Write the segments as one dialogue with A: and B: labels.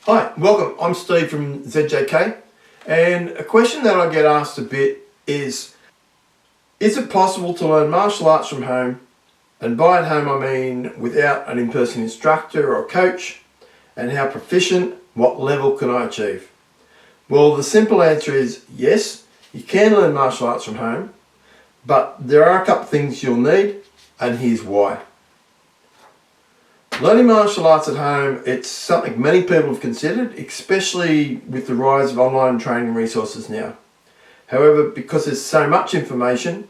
A: Hi, welcome. I'm Steve from ZJK, and a question that I get asked a bit is it possible to learn martial arts from home? And by at home I mean without an in-person instructor or coach, and how proficient, what level can I achieve? Well, the simple answer is yes, you can learn martial arts from home, but there are a couple of things you'll need, and here's why. Learning martial arts at home, it's something many people have considered, especially with the rise of online training resources now. However, because there's so much information,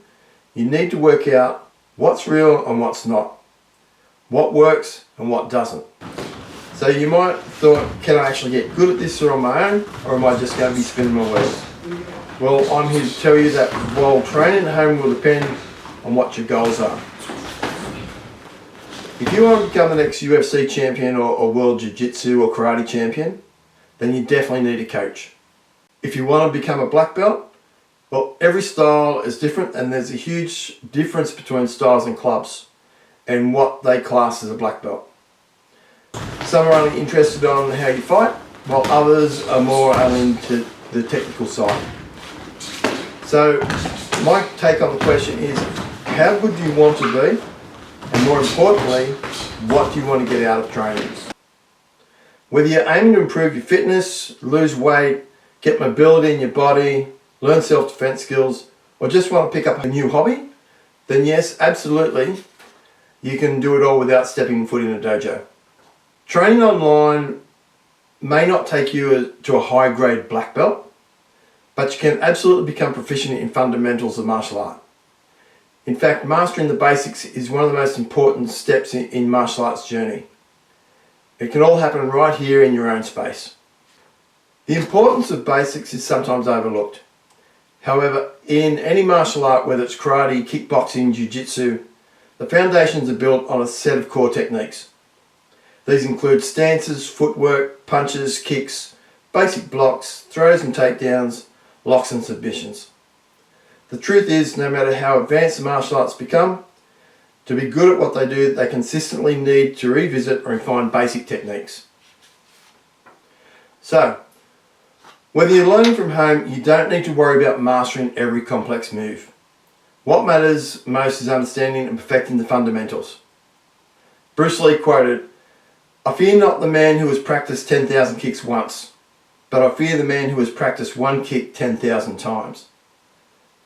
A: you need to work out what's real and what's not, what works and what doesn't. So you might have thought, can I actually get good at this on my own, or am I just going to be spinning my wheels? Well, I'm here to tell you that while training at home will depend on what your goals are. If you want to become the next UFC champion or world jiu-jitsu or karate champion, then you definitely need a coach. If you want to become a black belt, well, every style is different and there's a huge difference between styles and clubs and what they class as a black belt. Some are only interested on how you fight, while others are more only into the technical side. So my take on the question is, how good do you want to be? And more importantly, what do you want to get out of training? Whether you're aiming to improve your fitness, lose weight, get mobility in your body, learn self-defense skills, or just want to pick up a new hobby, then yes, absolutely, you can do it all without stepping foot in a dojo. Training online may not take you to a high-grade black belt, but you can absolutely become proficient in fundamentals of martial art. In fact, mastering the basics is one of the most important steps in martial arts journey. It can all happen right here in your own space. The importance of basics is sometimes overlooked. However, in any martial art, whether it's karate, kickboxing, jiu-jitsu, the foundations are built on a set of core techniques. These include stances, footwork, punches, kicks, basic blocks, throws and takedowns, locks and submissions. The truth is, no matter how advanced the martial arts become, to be good at what they do, they consistently need to revisit and refine basic techniques. So, whether you're learning from home, you don't need to worry about mastering every complex move. What matters most is understanding and perfecting the fundamentals. Bruce Lee quoted, "I fear not the man who has practiced 10,000 kicks once, but I fear the man who has practiced one kick 10,000 times."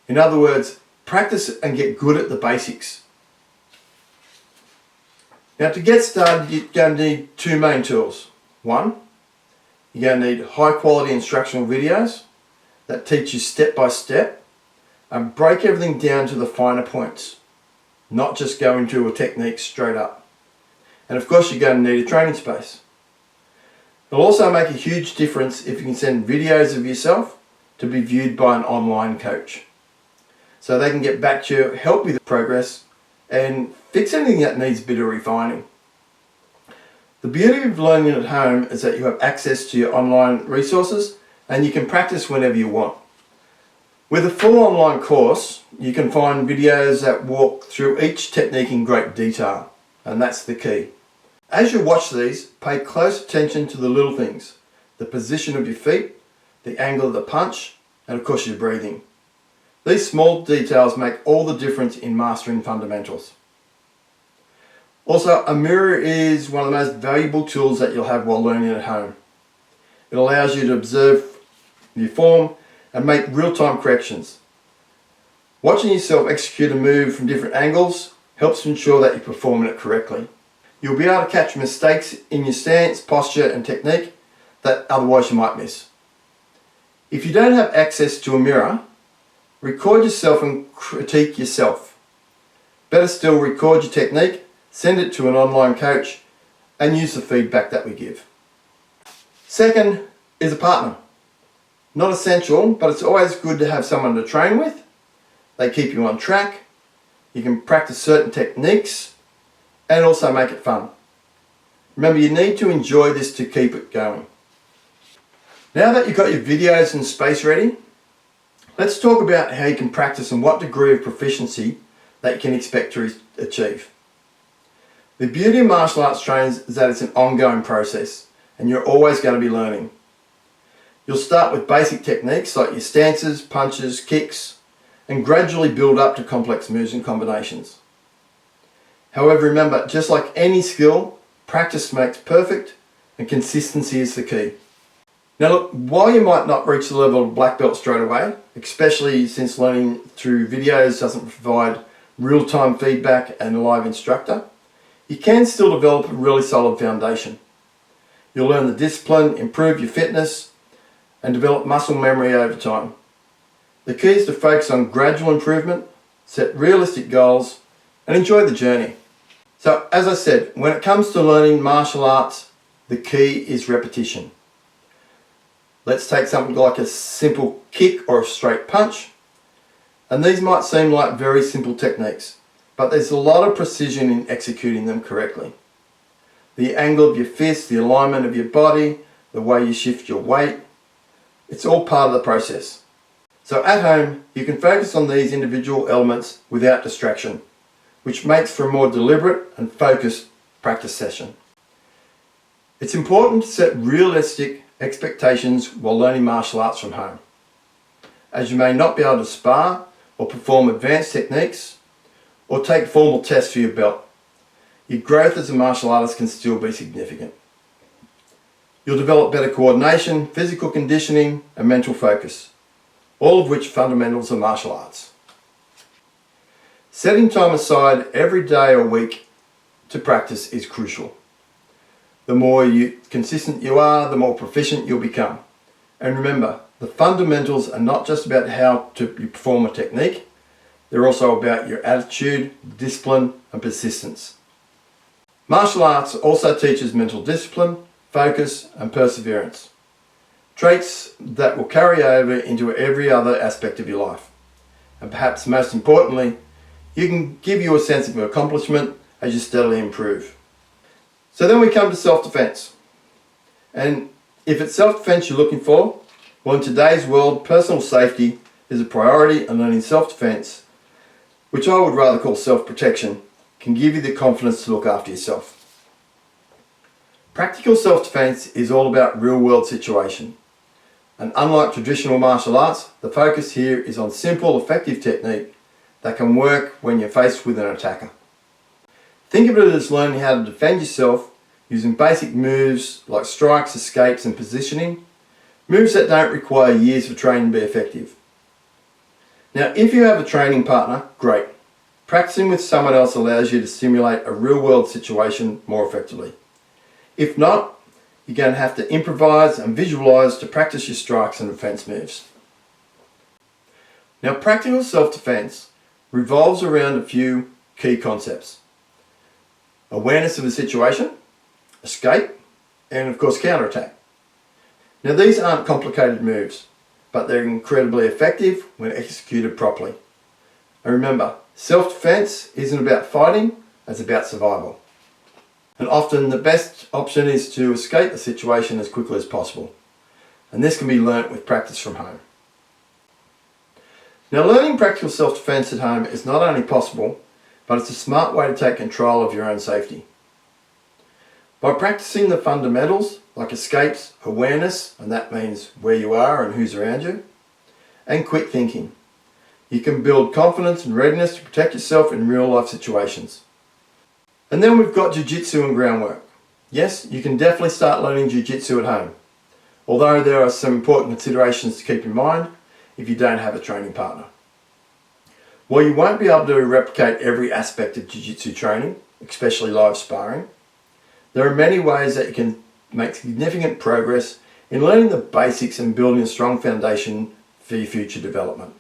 A: In other words, practice and get good at the basics. Now, to get started, you're going to need two main tools. One, you're going to need high quality instructional videos that teach you step by step and break everything down to the finer points, not just go into a technique straight up. And of course, you're going to need a training space. It'll also make a huge difference if you can send videos of yourself to be viewed by an online coach, so they can get back to you, help with progress, and fix anything that needs a bit of refining. The beauty of learning at home is that you have access to your online resources and you can practice whenever you want. With a full online course, you can find videos that walk through each technique in great detail, and that's the key. As you watch these, pay close attention to the little things, the position of your feet, the angle of the punch, and of course your breathing. These small details make all the difference in mastering fundamentals. Also, a mirror is one of the most valuable tools that you'll have while learning at home. It allows you to observe your form and make real-time corrections. Watching yourself execute a move from different angles helps to ensure that you're performing it correctly. You'll be able to catch mistakes in your stance, posture and technique that otherwise you might miss. If you don't have access to a mirror, record yourself and critique yourself. Better still, record your technique, send it to an online coach, and use the feedback that we give. Second is a partner. Not essential, but it's always good to have someone to train with. They keep you on track, you can practice certain techniques, and also make it fun. Remember, you need to enjoy this to keep it going. Now that you've got your videos and space ready, let's talk about how you can practice and what degree of proficiency that you can expect to achieve. The beauty of martial arts training is that it's an ongoing process, and you're always going to be learning. You'll start with basic techniques like your stances, punches, kicks, and gradually build up to complex moves and combinations. However, remember, just like any skill, practice makes perfect, and consistency is the key. Now look, while you might not reach the level of black belt straight away, especially since learning through videos doesn't provide real-time feedback and a live instructor, you can still develop a really solid foundation. You'll learn the discipline, improve your fitness, and develop muscle memory over time. The key is to focus on gradual improvement, set realistic goals, and enjoy the journey. So as I said, when it comes to learning martial arts, the key is repetition. Let's take something like a simple kick or a straight punch. And these might seem like very simple techniques, but there's a lot of precision in executing them correctly. The angle of your fist, the alignment of your body, the way you shift your weight, it's all part of the process. So at home, you can focus on these individual elements without distraction, which makes for a more deliberate and focused practice session. It's important to set realistic expectations while learning martial arts from home, as you may not be able to spar or perform advanced techniques or take formal tests for your belt. Your growth as a martial artist can still be significant. You'll develop better coordination, physical conditioning, and mental focus, all of which are fundamentals of martial arts. Setting time aside every day or week to practice is crucial. The more consistent you are, the more proficient you'll become. And remember, the fundamentals are not just about how you perform a technique, they're also about your attitude, discipline, and persistence. Martial arts also teaches mental discipline, focus, and perseverance. Traits that will carry over into every other aspect of your life. And perhaps most importantly, you can give you a sense of accomplishment as you steadily improve. So then we come to self-defense. And if it's self-defense you're looking for, well, in today's world, personal safety is a priority, and learning self-defense, which I would rather call self-protection, can give you the confidence to look after yourself. Practical self-defense is all about real-world situation. And unlike traditional martial arts, the focus here is on simple, effective technique that can work when you're faced with an attacker. Think of it as learning how to defend yourself using basic moves like strikes, escapes, and positioning, moves that don't require years of training to be effective. Now, if you have a training partner, great. Practicing with someone else allows you to simulate a real-world situation more effectively. If not, you're going to have to improvise and visualize to practice your strikes and defense moves. Now, practical self-defense revolves around a few key concepts. Awareness of the situation, escape, and of course counterattack. Now these aren't complicated moves, but they're incredibly effective when executed properly. And remember, self-defense isn't about fighting, it's about survival. And often the best option is to escape the situation as quickly as possible. And this can be learnt with practice from home. Now learning practical self-defense at home is not only possible, but it's a smart way to take control of your own safety. By practicing the fundamentals like escapes, awareness, and that means where you are and who's around you, and quick thinking, you can build confidence and readiness to protect yourself in real life situations. And then we've got jiu-jitsu and groundwork. Yes, you can definitely start learning jiu-jitsu at home, although there are some important considerations to keep in mind if you don't have a training partner. While you won't be able to replicate every aspect of jiu-jitsu training, especially live sparring, there are many ways that you can make significant progress in learning the basics and building a strong foundation for your future development.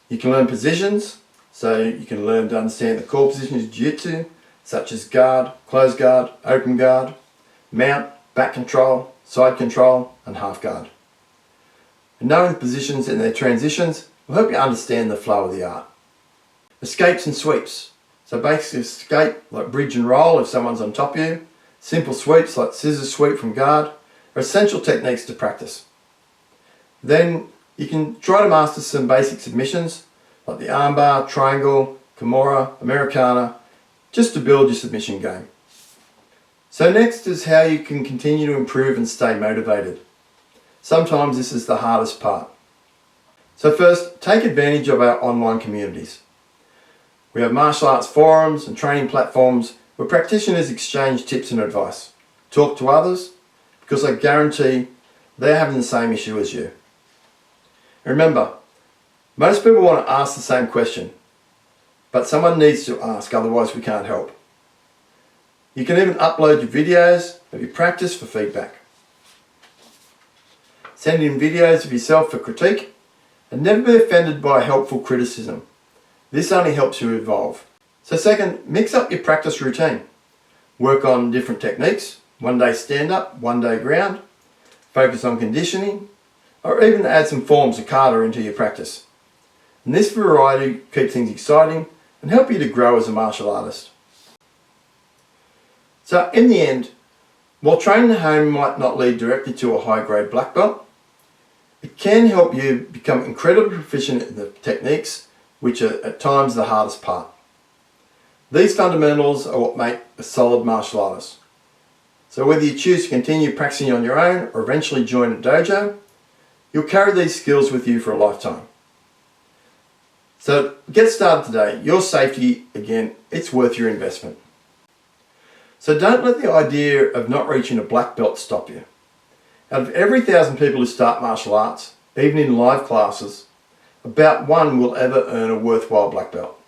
A: You can learn positions, so you can learn to understand the core positions of jiu-jitsu, such as guard, close guard, open guard, mount, back control, side control, and half guard. And knowing the positions and their transitions will help you understand the flow of the art. Escapes and sweeps. So basically escape like bridge and roll if someone's on top of you. Simple sweeps like scissor sweep from guard are essential techniques to practice. Then you can try to master some basic submissions like the armbar, triangle, Kimura, Americana, just to build your submission game. So next is how you can continue to improve and stay motivated. Sometimes this is the hardest part. So first, take advantage of our online communities. We have martial arts forums and training platforms where practitioners exchange tips and advice. Talk to others, because I guarantee they're having the same issue as you. And remember, most people want to ask the same question, but someone needs to ask, otherwise we can't help. You can even upload your videos of your practice for feedback. Send in videos of yourself for critique, and never be offended by helpful criticism. This only helps you evolve. So second, mix up your practice routine. Work on different techniques, one day stand up, one day ground, focus on conditioning, or even add some forms of kata into your practice. And this variety keeps things exciting and help you to grow as a martial artist. So in the end, while training at home might not lead directly to a high-grade black belt, it can help you become incredibly proficient in the techniques, which are at times the hardest part. These fundamentals are what make a solid martial artist. So whether you choose to continue practicing on your own or eventually join a dojo, you'll carry these skills with you for a lifetime. So get started today. Your safety, again, it's worth your investment. So don't let the idea of not reaching a black belt stop you. Out of every 1,000 people who start martial arts, even in live classes, about one will ever earn a worthwhile black belt.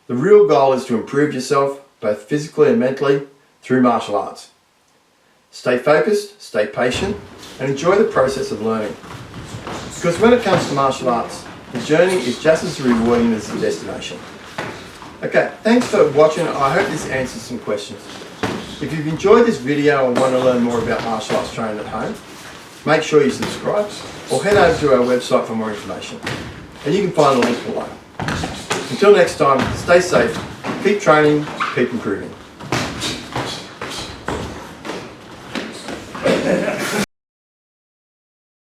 A: The real goal is to improve yourself, both physically and mentally, through martial arts. Stay focused, stay patient, and enjoy the process of learning. Because when it comes to martial arts, the journey is just as rewarding as the destination. Okay, thanks for watching. I hope this answers some questions. If you've enjoyed this video and want to learn more about martial arts training at home, make sure you subscribe or head over to our website for more information. And you can find the link below. Until next time, stay safe, keep training, keep improving.